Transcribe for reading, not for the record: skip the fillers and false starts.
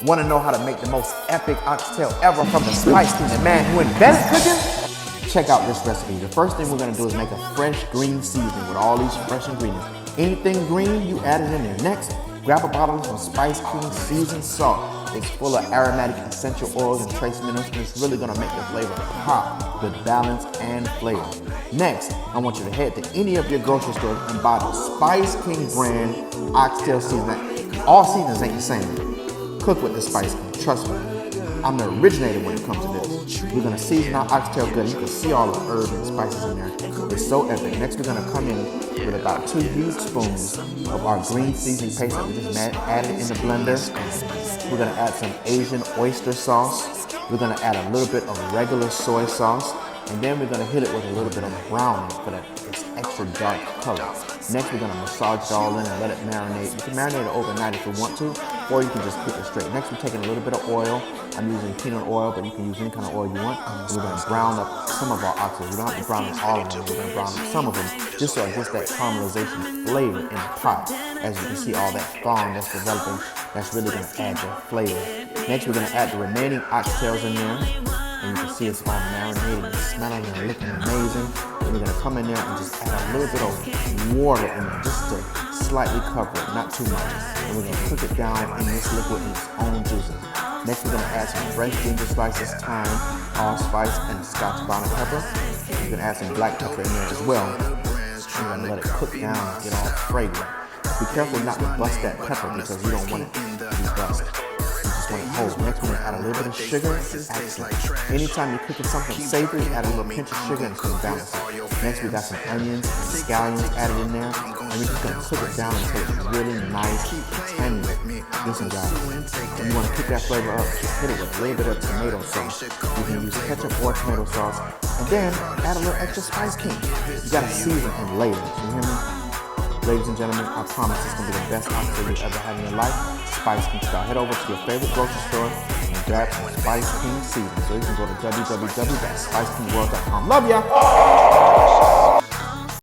Want to know how to make the most epic oxtail ever from the Spice King, the man who invented cooking? Check out this recipe. The first thing we're going to do is make a fresh green seasoning with all these fresh ingredients. Anything green, you add it in there. Next, grab a bottle of some Spice King seasoned salt. It's full of aromatic essential oils and trace minerals, and it's really going to make the flavor pop with balance and flavor. Next, I want you to head to any of your grocery stores and buy the Spice King brand oxtail seasoning. All seasonings ain't the same. Cook with the Spice King, trust me. I'm the originator when it comes to this. We're gonna season our oxtail good. You can see all the herbs and spices in there. It's so epic. Next, we're gonna come in with about 2 huge spoons of our green seasoning paste that we just added in the blender. We're gonna add some Asian oyster sauce. We're gonna add a little bit of regular soy sauce. And then we're gonna hit it with a little bit of browning for that extra dark color. Next, we're gonna massage it all in and let it marinate. You can marinate it overnight if you want to, or you can just cook it straight. Next, we're taking a little bit of oil. I'm using peanut oil, but you can use any kind of oil you want. And we're gonna brown up some of our oxtails. We don't have to brown up all of them. We're gonna brown up some of them, just so it gets that caramelization flavor in the pot. As you can see, all that foam that's developing, that's really gonna add the flavor. Next, we're gonna add the remaining oxtails in there. And you can see it's all marinated and smelling and looking amazing. And we're gonna come in there and just add a little bit of water in there, just to slightly cover it, not too much. And we're gonna cook it down in this liquid in its own juices. Next, we're gonna add some fresh ginger slices, thyme, allspice, and Scotch bonnet pepper. You can add some black pepper in there as well. We're gonna let it cook down and get all fragrant. Be careful not to bust that pepper because you don't want it to be busted. Next, we're gonna add a little bit of sugar and accent. Anytime you're cooking something savory, add a little pinch of sugar and some balance it. Next, we got some onions and scallions added in there, and we're just gonna cook it down until it's really nice and tangy. Listen, guys, when you wanna kick that flavor up, just hit it with a little bit of tomato sauce. You can use ketchup or tomato sauce, and then add a little extra Spice King. You gotta season and layer. You hear me? Ladies and gentlemen, I promise it's gonna be the best oxtail you've ever had in your life. Spice King style. Head over to your favorite grocery store and grab some Spice King seasoning. So you can go to www.spicekingworld.com. Love ya!